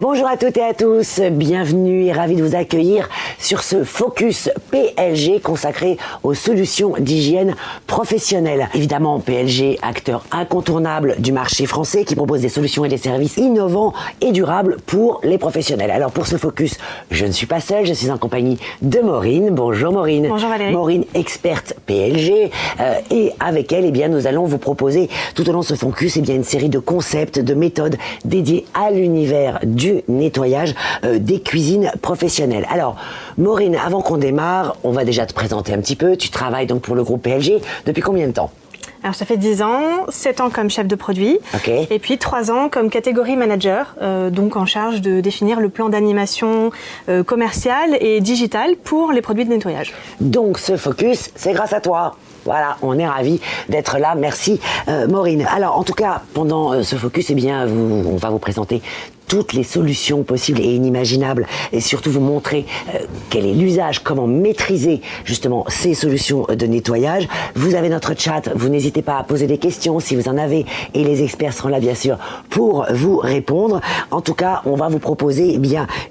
Bonjour à toutes et à tous, bienvenue et ravi de vous accueillir sur ce Focus PLG consacré aux solutions d'hygiène professionnelle. Évidemment, PLG, acteur incontournable du marché français qui propose des solutions et des services innovants et durables pour les professionnels. Alors pour ce Focus, je ne suis pas seule, je suis en compagnie de Maureen. Bonjour Maureen. Bonjour Valérie. Maureen, experte PLG, et avec elle, nous allons vous proposer tout au long de ce Focus une série de concepts, de méthodes dédiées à l'univers du nettoyage des cuisines professionnelles. Alors, Maureen, avant qu'on démarre, on va déjà te présenter un petit peu. Tu travailles donc pour le groupe PLG depuis combien de temps ? Alors ça fait 10 ans, 7 ans comme chef de produit, et puis 3 ans comme catégorie manager, donc en charge de définir le plan d'animation commercial et digital pour les produits de nettoyage. Donc ce Focus, c'est grâce à toi. Voilà, on est ravis d'être là. Merci Maureen. Alors en tout cas, pendant ce Focus, on va vous présenter toutes les solutions possibles et inimaginables et surtout vous montrer quel est l'usage, comment maîtriser justement ces solutions de nettoyage. Vous avez notre chat, vous n'hésitez pas à poser des questions si vous en avez et les experts seront là bien sûr pour vous répondre. En tout cas, on va vous proposer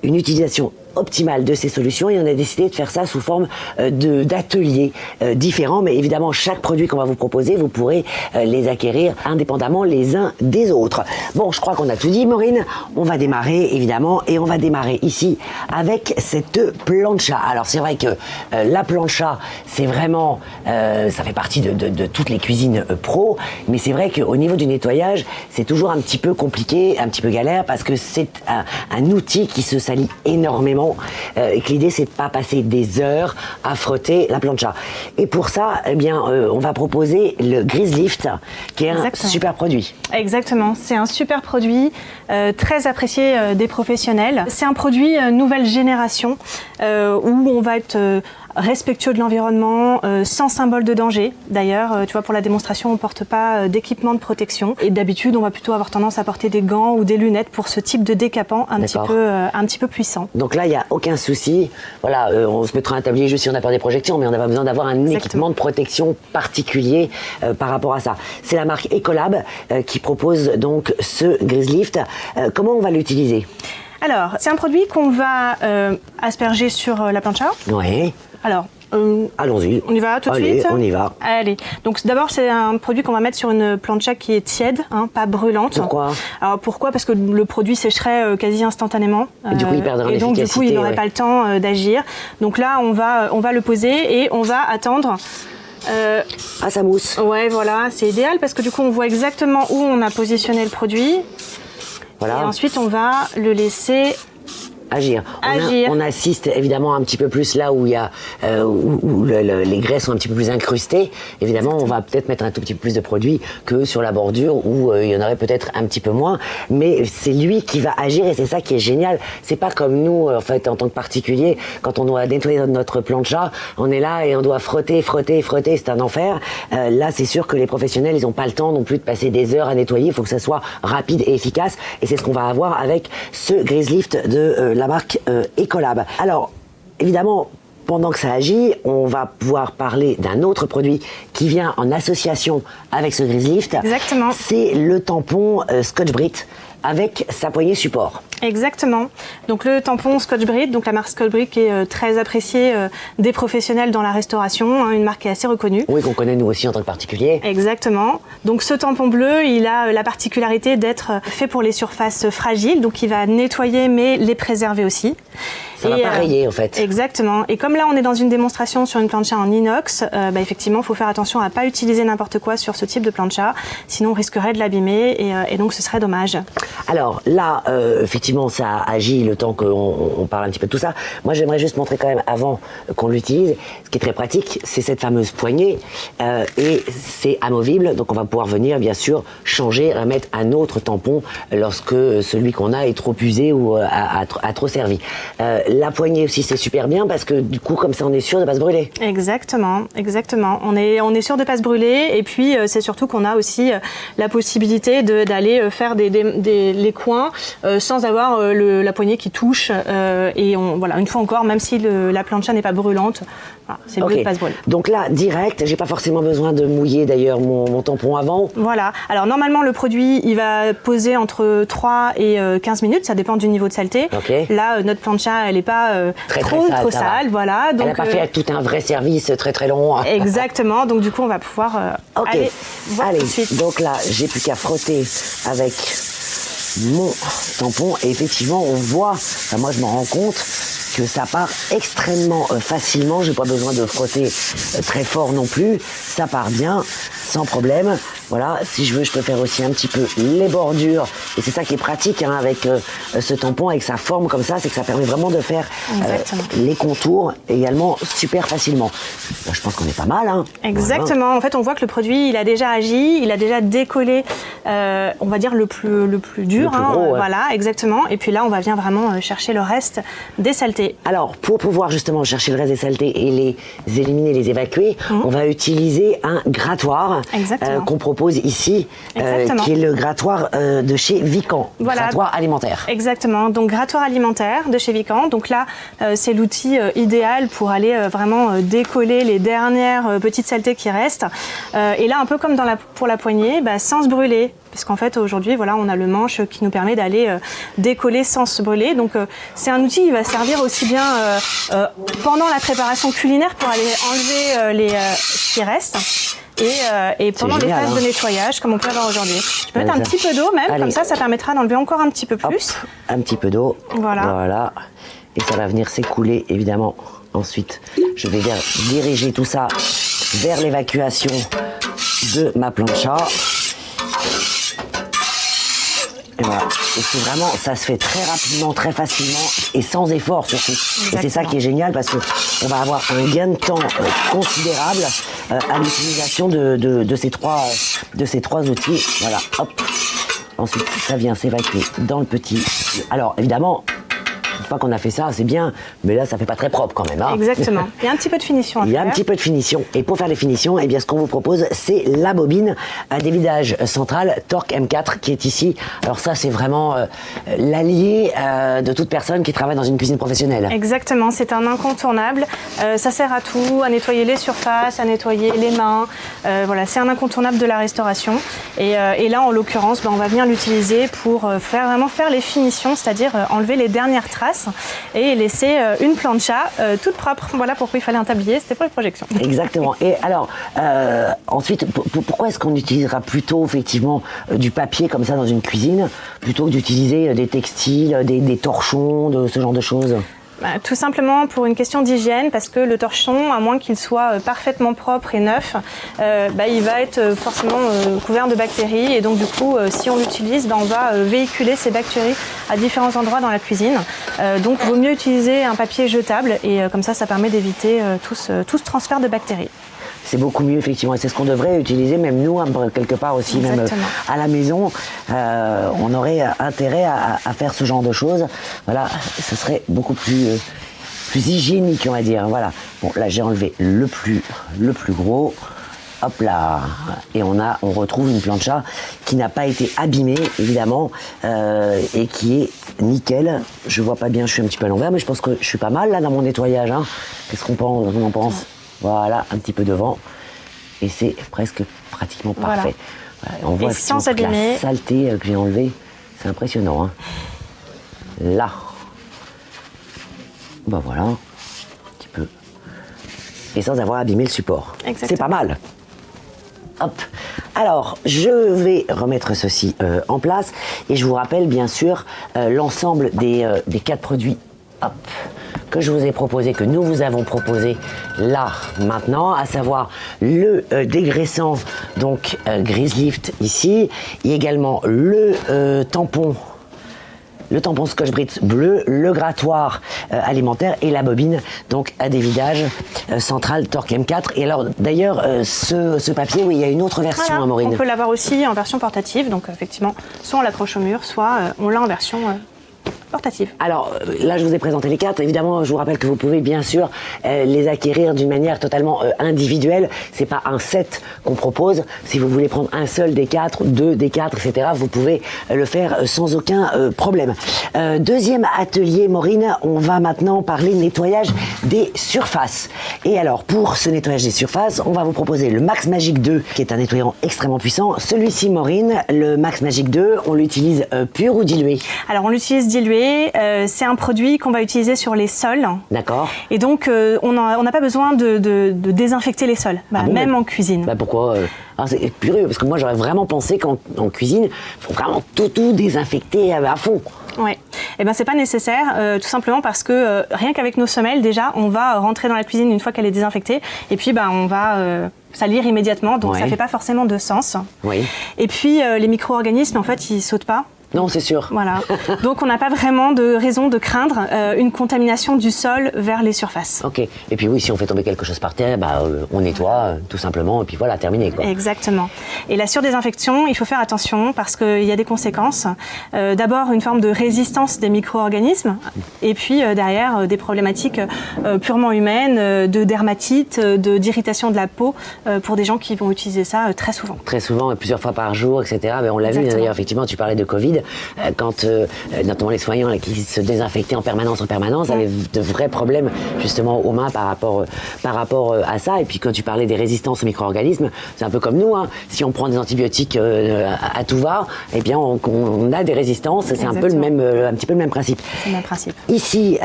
une utilisation optimale de ces solutions et on a décidé de faire ça sous forme d'ateliers différents, mais évidemment chaque produit qu'on va vous proposer, vous pourrez les acquérir indépendamment les uns des autres. Bon, je crois qu'on a tout dit Maureen, on va démarrer évidemment et on va démarrer ici avec cette plancha. Alors c'est vrai que la plancha, c'est vraiment, ça fait partie de toutes les cuisines pro, mais c'est vrai qu'au niveau du nettoyage, c'est toujours un petit peu compliqué, un petit peu galère parce que c'est un outil qui se salit énormément. Et que l'idée c'est de pas passer des heures à frotter la plancha. Et pour ça, on va proposer le Grease Lift, qui est un super produit. Exactement, c'est un super produit très apprécié des professionnels. C'est un produit nouvelle génération où on va être respectueux de l'environnement, sans symbole de danger. D'ailleurs, tu vois, pour la démonstration, on ne porte pas d'équipement de protection. Et d'habitude, on va plutôt avoir tendance à porter des gants ou des lunettes pour ce type de décapant un petit peu puissant. Donc là, il n'y a aucun souci. Voilà, on se mettra un tablier juste si on a peur des projections, mais on n'a pas besoin d'avoir un équipement de protection particulier par rapport à ça. C'est la marque Ecolab qui propose donc ce Grease Lift. Comment on va l'utiliser ? Alors, c'est un produit qu'on va asperger sur la plancha. Oui. Alors, allons-y. On y va tout de suite ? Allez, on y va. Allez. Donc d'abord, c'est un produit qu'on va mettre sur une plancha qui est tiède, pas brûlante. Pourquoi ? Alors pourquoi ? Parce que le produit sécherait quasi instantanément. Et du coup, il perdrait en efficacité. Et donc du coup, il n'aurait pas le temps d'agir. Donc là, on va le poser et on va attendre. Ça mousse. Ouais, voilà, c'est idéal parce que du coup, on voit exactement où on a positionné le produit. Voilà. Et ensuite, on va le laisser agir. On assiste évidemment un petit peu plus là où il y a où les graisses sont un petit peu plus incrustées. Évidemment, on va peut-être mettre un tout petit peu plus de produit que sur la bordure où il y en aurait peut-être un petit peu moins. Mais c'est lui qui va agir et c'est ça qui est génial. C'est pas comme nous en fait en tant que particulier quand on doit nettoyer notre plancha, on est là et on doit frotter, c'est un enfer. Là, c'est sûr que les professionnels, ils n'ont pas le temps non plus de passer des heures à nettoyer. Il faut que ça soit rapide et efficace et c'est ce qu'on va avoir avec ce Grease Lift de la marque Ecolab. Alors, évidemment, pendant que ça agit, on va pouvoir parler d'un autre produit qui vient en association avec ce Grease Lift. Exactement. C'est le tampon Scotch-Brite avec sa poignée support. Exactement. Donc le tampon Scotch-Brite, donc la marque Scotch-Brite qui est très appréciée des professionnels dans la restauration, une marque qui est assez reconnue. Oui, qu'on connaît nous aussi en tant que particulier. Exactement. Donc ce tampon bleu, il a la particularité d'être fait pour les surfaces fragiles, donc il va nettoyer mais les préserver aussi. Ça va pas rayer en fait. Exactement. Et comme là on est dans une démonstration sur une plancha en inox, effectivement il faut faire attention à ne pas utiliser n'importe quoi sur ce type de plancha, sinon on risquerait de l'abîmer et donc ce serait dommage. Alors là, effectivement ça agit le temps qu'on parle un petit peu de tout ça. Moi j'aimerais juste montrer quand même avant qu'on l'utilise, ce qui est très pratique, c'est cette fameuse poignée et c'est amovible, donc on va pouvoir venir bien sûr changer, remettre un autre tampon lorsque celui qu'on a est trop usé ou a trop servi. La poignée aussi c'est super bien parce que du coup comme ça on est sûr de pas se brûler. Exactement. On est sûr de pas se brûler et puis c'est surtout qu'on a aussi la possibilité d'aller faire des les coins sans avoir la poignée qui touche. Et voilà, une fois encore, même si la plancha n'est pas brûlante, voilà, c'est mieux de pas se brûler. Donc là, direct, j'ai pas forcément besoin de mouiller d'ailleurs mon tampon avant. Voilà. Alors normalement, le produit, il va poser entre 3 et 15 minutes, ça dépend du niveau de saleté. Là, notre plancha, elle n'est pas trop sale. Voilà. Donc, elle n'a pas fait tout un vrai service très très long. Exactement. Donc du coup, on va pouvoir aller voir tout de suite. Donc là, j'ai plus qu'à frotter avec mon tampon et effectivement, on voit, enfin, moi je m'en rends compte que ça part extrêmement facilement. J'ai pas besoin de frotter très fort non plus. Ça part bien, sans problème. Voilà, si je veux, je peux faire aussi un petit peu les bordures. Et c'est ça qui est pratique avec ce tampon, avec sa forme comme ça, c'est que ça permet vraiment de faire les contours également super facilement. Là, je pense qu'on est pas mal. Exactement. Voilà. En fait, on voit que le produit, il a déjà agi, il a déjà décollé, on va dire le plus dur. Le plus gros, Voilà, exactement. Et puis là, on va venir vraiment chercher le reste des saletés. Alors, pour pouvoir justement chercher le reste des saletés et les éliminer, les évacuer, on va utiliser un grattoir qu'on propose ici, qui est le grattoir de chez Vican, grattoir alimentaire. Exactement, donc grattoir alimentaire de chez Vican. Donc là, c'est l'outil idéal pour aller vraiment décoller les dernières petites saletés qui restent. Et là, un peu comme pour la poignée, sans se brûler. Puisqu'en fait, aujourd'hui, voilà, on a le manche qui nous permet d'aller décoller sans se brûler. Donc, c'est un outil qui va servir aussi bien pendant la préparation culinaire pour aller enlever ce qui reste. Et pendant les phases de nettoyage, comme on peut avoir aujourd'hui. Je peux mettre un petit peu d'eau même, comme ça permettra d'enlever encore un petit peu plus. Hop, un petit peu d'eau. Voilà. Et ça va venir s'écouler, évidemment. Ensuite, je vais diriger tout ça vers l'évacuation de ma plancha. Et voilà. Et c'est vraiment, ça se fait très rapidement, très facilement et sans effort surtout. Exactement. Et c'est ça qui est génial parce que on va avoir un gain de temps considérable à l'utilisation de ces trois outils. Voilà, hop. Ensuite, ça vient s'évacuer dans le petit. Alors, évidemment, une fois qu'on a fait ça, c'est bien, mais là, ça fait pas très propre quand même. Exactement. Il y a un petit peu de finition à faire. Il y a un petit peu de finition. Et pour faire les finitions, eh bien, ce qu'on vous propose, c'est la bobine à dévidage central Torx M4 qui est ici. Alors ça, c'est vraiment l'allié de toute personne qui travaille dans une cuisine professionnelle. Exactement. C'est un incontournable. Ça sert à tout, à nettoyer les surfaces, à nettoyer les mains. Voilà, c'est un incontournable de la restauration. Et là, en l'occurrence, on va venir l'utiliser pour vraiment faire les finitions, c'est-à-dire enlever les dernières traces et laisser une plancha toute propre. Voilà pourquoi il fallait un tablier, c'était pour les projections. Exactement. Et alors, ensuite, pourquoi est-ce qu'on utilisera plutôt effectivement du papier comme ça dans une cuisine, plutôt que d'utiliser des textiles, des torchons, de ce genre de choses ? Tout simplement pour une question d'hygiène, parce que le torchon, à moins qu'il soit parfaitement propre et neuf, il va être forcément couvert de bactéries. Et donc du coup, si on l'utilise, on va véhiculer ces bactéries à différents endroits dans la cuisine. Donc il vaut mieux utiliser un papier jetable et comme ça permet d'éviter tout ce transfert de bactéries. C'est beaucoup mieux, effectivement. Et c'est ce qu'on devrait utiliser, même nous, quelque part aussi, même à la maison. On aurait intérêt à faire ce genre de choses. Voilà, ce serait beaucoup plus hygiénique, on va dire. Voilà. Bon, là, j'ai enlevé le plus gros. Hop là. Et on retrouve une plancha qui n'a pas été abîmée, évidemment, et qui est nickel. Je vois pas bien, je suis un petit peu à l'envers, mais je pense que je suis pas mal, là, dans mon nettoyage. Qu'est-ce qu'on en pense ? Voilà, un petit peu de vent et c'est presque pratiquement parfait. Voilà, on voit sans la saleté que j'ai enlevée, c'est impressionnant. Là, voilà, un petit peu. Et sans avoir abîmé le support. C'est pas mal. Hop. Alors, je vais remettre ceci en place et je vous rappelle bien sûr l'ensemble des 4 produits. Hop. Que je vous ai proposé, que nous vous avons proposé là, maintenant, à savoir le dégraissant, donc Grease Lift ici, et également le tampon Scotch-Brite bleu, le grattoir alimentaire et la bobine, donc à dévidage central Torx M4. Et alors, d'ailleurs, ce papier, oui, il y a une autre version, Maureen. On peut l'avoir aussi en version portative, donc effectivement, soit on l'accroche au mur, soit on l'a en version portative. Alors là, je vous ai présenté les cartes. Évidemment, je vous rappelle que vous pouvez bien sûr les acquérir d'une manière totalement individuelle. C'est pas un set qu'on propose. Si vous voulez prendre un seul des 4, 2 des 4, etc., vous pouvez le faire sans aucun problème. Deuxième atelier, Maureen, on va maintenant parler nettoyage des surfaces. Et alors, pour ce nettoyage des surfaces, on va vous proposer le Max Magic 2, qui est un nettoyant extrêmement puissant. Celui-ci, Maureen, le Max Magic 2, on l'utilise pur ou dilué? Alors, on l'utilise dilué. C'est un produit qu'on va utiliser sur les sols. D'accord. Et donc, on n'a pas besoin de désinfecter les sols, même en cuisine. Pourquoi c'est curieux, parce que moi, j'aurais vraiment pensé qu'en cuisine, il faut vraiment tout désinfecter à fond. Ouais. Eh ben c'est pas nécessaire, tout simplement parce que rien qu'avec nos semelles, déjà, on va rentrer dans la cuisine une fois qu'elle est désinfectée, et puis on va salir immédiatement, donc ça fait pas forcément de sens. Oui. Et puis les micro-organismes, en fait, ils sautent pas. Non, c'est sûr. Voilà. Donc, on n'a pas vraiment de raison de craindre une contamination du sol vers les surfaces. Ok. Et puis oui, si on fait tomber quelque chose par terre, on nettoie tout simplement, et puis voilà, terminé, quoi. Exactement. Et la surdésinfection, il faut faire attention parce qu'il y a des conséquences. D'abord, une forme de résistance des micro-organismes, et puis derrière, des problématiques purement humaines, de dermatite, d'irritation de la peau, pour des gens qui vont utiliser ça très souvent. Très souvent, et plusieurs fois par jour, etc. On l'a vu, d'ailleurs, effectivement, tu parlais de Covid. Quand notamment les soignants là, qui se désinfectaient en permanence avaient de vrais problèmes justement aux mains par rapport à ça. Et puis quand tu parlais des résistances aux micro-organismes, c'est un peu comme nous, hein. Si on prend des antibiotiques à tout va, eh bien on a des résistances. C'est un peu un petit peu le même principe. C'est le même principe. Ici,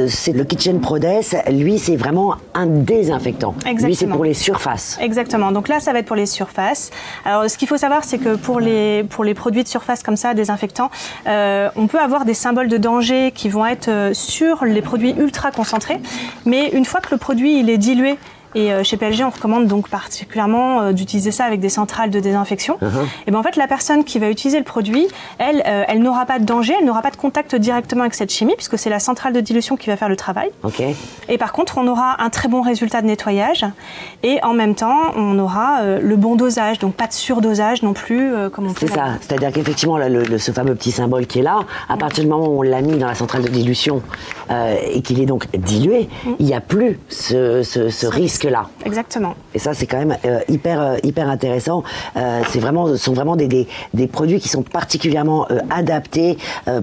c'est le Kitchen Prodes. Lui, c'est vraiment un désinfectant. Exactement. Lui, c'est pour les surfaces. Exactement. Donc là, ça va être pour les surfaces. Alors, ce qu'il faut savoir, c'est que pour les produits de surface comme ça, désinfectants, on peut avoir des symboles de danger qui vont être sur les produits ultra concentrés, mais une fois que le produit il est dilué, et chez PLG, on recommande donc particulièrement d'utiliser ça avec des centrales de désinfection. Et ben en fait, la personne qui va utiliser le produit, elle n'aura pas de danger, elle n'aura pas de contact directement avec cette chimie, puisque c'est la centrale de dilution qui va faire le travail. Okay. Et par contre, on aura un très bon résultat de nettoyage, et en même temps, on aura le bon dosage, donc pas de surdosage non plus, comme on peut. C'est ça, c'est-à-dire qu'effectivement, là, ce fameux petit symbole qui est là, à partir du moment où on l'a mis dans la centrale de dilution et qu'il est donc dilué, il n'y a plus ce risque là. Exactement. Et ça, c'est quand même hyper intéressant. Ce sont vraiment des produits qui sont particulièrement adaptés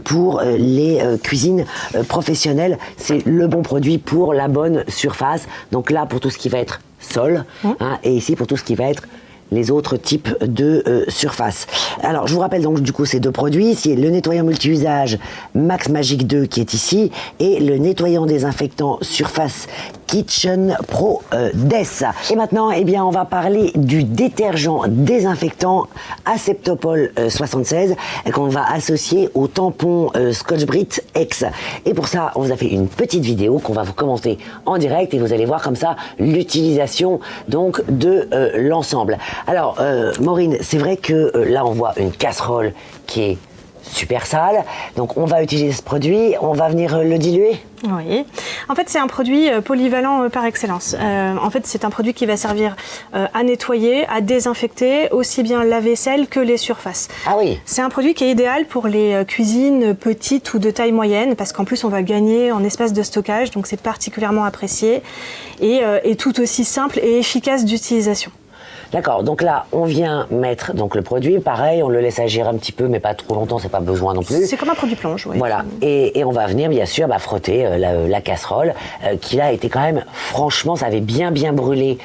pour les cuisines professionnelles. C'est le bon produit pour la bonne surface. Donc là, pour tout ce qui va être sol, et ici pour tout ce qui va être les autres types de surfaces. Alors, je vous rappelle donc du coup ces deux produits. C'est le nettoyant multi-usage Max Magic 2 qui est ici et le nettoyant désinfectant surface Kitchen Pro DES. Et maintenant, eh bien, on va parler du détergent désinfectant Aseptopol 76 qu'on va associer au tampon Scotch-Brite X. Et pour ça, on vous a fait une petite vidéo qu'on va vous commenter en direct et vous allez voir comme ça l'utilisation donc de l'ensemble. Alors, Maureen, c'est vrai que là, on voit une casserole qui est super sale. Donc, on va utiliser ce produit. On va venir le diluer. Oui. En fait, c'est un produit polyvalent par excellence. En fait, c'est un produit qui va servir à nettoyer, à désinfecter aussi bien la vaisselle que les surfaces. Ah oui. C'est un produit qui est idéal pour les cuisines petites ou de taille moyenne parce qu'en plus, on va gagner en espace de stockage. Donc, c'est particulièrement apprécié et tout aussi simple et efficace d'utilisation. D'accord, donc là, on vient mettre donc le produit, pareil, on le laisse agir un petit peu, mais pas trop longtemps, c'est pas besoin non plus. C'est comme un produit plonge, oui. Voilà, et on va venir, bien sûr, frotter la casserole, qui là était quand même, franchement, ça avait bien brûlé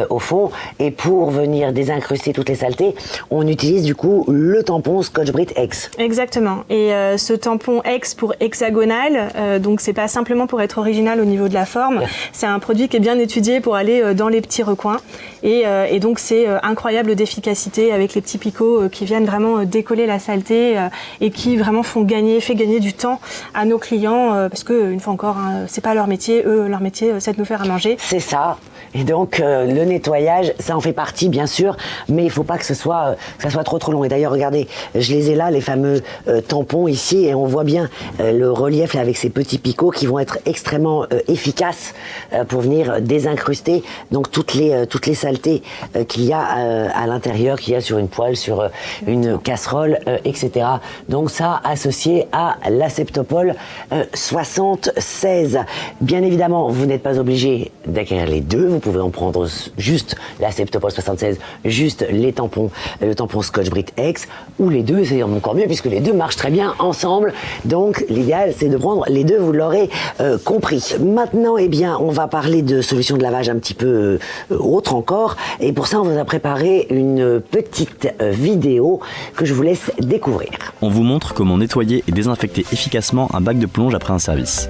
au fond, et pour venir désincruster toutes les saletés, on utilise du coup le tampon Scotch-Brite X. Exactement, et ce tampon X pour hexagonal, donc c'est pas simplement pour être original au niveau de la forme, c'est un produit qui est bien étudié pour aller dans les petits recoins, et donc c'est incroyable d'efficacité avec les petits picots qui viennent vraiment décoller la saleté et qui vraiment fait gagner du temps à nos clients parce que une fois encore, c'est pas leur métier, leur métier c'est de nous faire à manger. C'est ça. Et donc le nettoyage, ça en fait partie bien sûr, mais il faut pas que ça soit trop long. Et d'ailleurs, regardez, je les ai là, les fameux tampons ici, et on voit bien le relief là avec ces petits picots qui vont être extrêmement efficaces pour venir désincruster donc toutes les saletés qu'il qu'il y a à l'intérieur, qu'il y a sur une poêle, sur une casserole, etc. Donc ça, associé à l'Aseptopol 76. Bien évidemment, vous n'êtes pas obligé d'acquérir les deux. Vous pouvez en prendre juste l'Aseptopol 76, juste les tampons, le tampon Scotch-Brite X, ou les deux, c'est encore mieux puisque les deux marchent très bien ensemble. Donc l'idéal, c'est de prendre les deux, vous l'aurez compris. Maintenant, eh bien, on va parler de solutions de lavage un petit peu autres encore. Et pour ça, on vous a préparé une petite vidéo que je vous laisse découvrir. On vous montre comment nettoyer et désinfecter efficacement un bac de plonge après un service.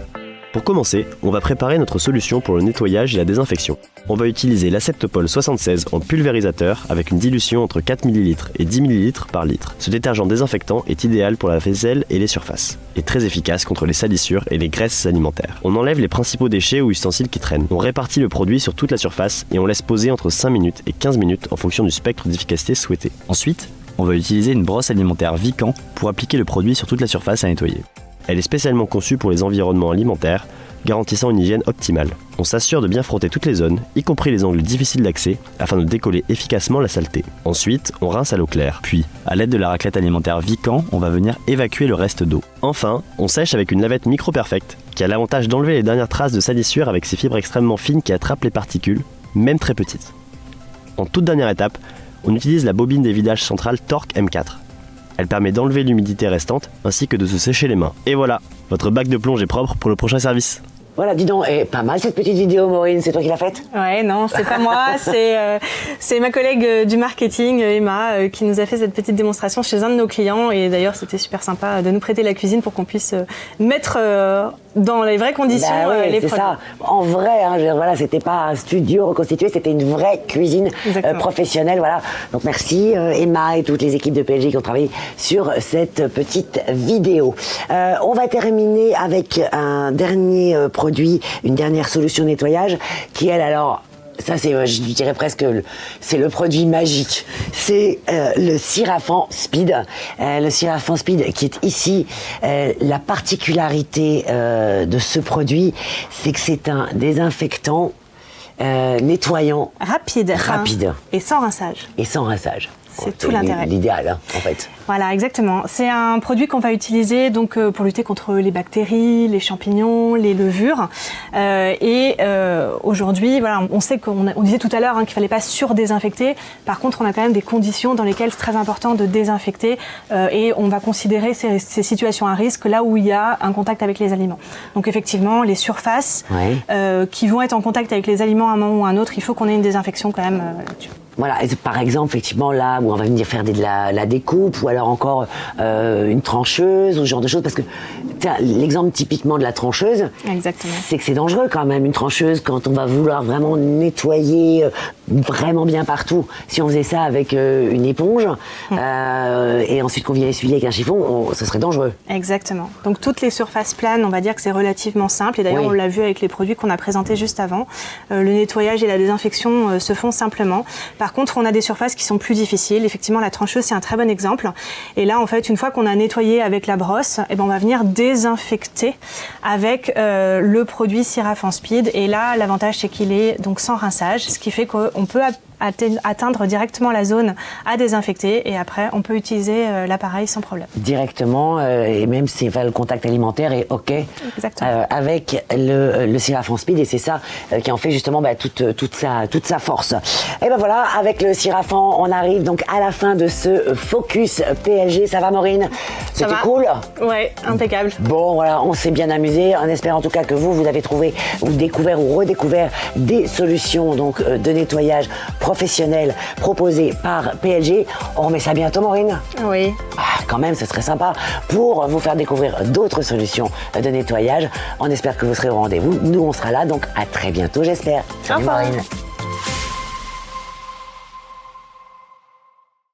Pour commencer, on va préparer notre solution pour le nettoyage et la désinfection. On va utiliser l'Aseptopol 76 en pulvérisateur avec une dilution entre 4 ml et 10 ml par litre. Ce détergent désinfectant est idéal pour la vaisselle et les surfaces, et très efficace contre les salissures et les graisses alimentaires. On enlève les principaux déchets ou ustensiles qui traînent. On répartit le produit sur toute la surface et on laisse poser entre 5 minutes et 15 minutes en fonction du spectre d'efficacité souhaité. Ensuite, on va utiliser une brosse alimentaire Vican pour appliquer le produit sur toute la surface à nettoyer. Elle est spécialement conçue pour les environnements alimentaires, garantissant une hygiène optimale. On s'assure de bien frotter toutes les zones, y compris les angles difficiles d'accès, afin de décoller efficacement la saleté. Ensuite, on rince à l'eau claire. Puis, à l'aide de la raclette alimentaire Vican, on va venir évacuer le reste d'eau. Enfin, on sèche avec une lavette micro-perfect, qui a l'avantage d'enlever les dernières traces de salissure avec ses fibres extrêmement fines qui attrapent les particules, même très petites. En toute dernière étape, on utilise la bobine des vidages centrales Torque M4. Elle permet d'enlever l'humidité restante ainsi que de se sécher les mains. Et voilà, votre bac de plonge est propre pour le prochain service. Voilà, dis donc, et pas mal cette petite vidéo, Maureen, c'est toi qui l'as faite? Ouais, non, c'est pas moi, c'est ma collègue du marketing, Emma, qui nous a fait cette petite démonstration chez un de nos clients. Et d'ailleurs, c'était super sympa de nous prêter la cuisine pour qu'on puisse mettre dans les vraies conditions les c'est produits. ça. En vrai, hein, je veux dire, voilà, c'était pas un studio reconstitué, c'était une vraie cuisine professionnelle. Voilà. Donc merci Emma et toutes les équipes de PLG qui ont travaillé sur cette petite vidéo. On va terminer avec un dernier produit, une dernière solution de nettoyage qui, elle, alors, ça c'est, je dirais presque, c'est le produit magique. C'est le Sirafan Speed. Le Sirafan Speed qui est ici. La particularité de ce produit, c'est que c'est un désinfectant nettoyant. Rapide. Et sans rinçage. Et sans rinçage. C'est tout l'intérêt. L'idéal, hein, en fait. Voilà, exactement. C'est un produit qu'on va utiliser donc pour lutter contre les bactéries, les champignons, les levures. Aujourd'hui, voilà, on sait on disait tout à l'heure qu'il fallait pas surdésinfecter. Par contre, on a quand même des conditions dans lesquelles c'est très important de désinfecter et on va considérer ces situations à risque là où il y a un contact avec les aliments. Donc effectivement, les surfaces qui vont être en contact avec les aliments à un moment ou à un autre, il faut qu'on ait une désinfection quand même là-dessus. Voilà, et par exemple, effectivement, là où on va venir faire de la découpe ou alors encore une trancheuse ou ce genre de choses, parce que l'exemple typiquement de la trancheuse, c'est que c'est dangereux quand même, une trancheuse, quand on va vouloir vraiment nettoyer vraiment bien partout. Si on faisait ça avec une éponge et ensuite qu'on vient essuyer avec un chiffon, ce serait dangereux. Exactement. Donc toutes les surfaces planes, on va dire que c'est relativement simple, et d'ailleurs on l'a vu avec les produits qu'on a présentés juste avant. Le nettoyage et la désinfection se font simplement. Par contre, on a des surfaces qui sont plus difficiles. Effectivement, la trancheuse, c'est un très bon exemple. Et là, en fait, une fois qu'on a nettoyé avec la brosse, on va venir désinfecter avec le produit Sirafan Speed. Et là, l'avantage, c'est qu'il est donc sans rinçage, ce qui fait qu'on peut atteindre directement la zone à désinfecter et après on peut utiliser l'appareil sans problème. Directement et même si le contact alimentaire est OK avec le Sirafan Speed, et c'est ça qui en fait justement toute sa force. Et ben voilà, avec le Sirafan, on arrive donc à la fin de ce focus PLG. Ça va, Maureen? C'était cool? Ouais, impeccable. Bon, voilà, on s'est bien amusé. On espère en tout cas que vous avez trouvé ou découvert ou redécouvert des solutions donc de nettoyage professionnel proposé par PLG. On remet ça bientôt, Maureen? Oui. Quand même, ce serait sympa pour vous faire découvrir d'autres solutions de nettoyage. On espère que vous serez au rendez-vous. Nous, on sera là, donc à très bientôt, j'espère. Salut, Maureen.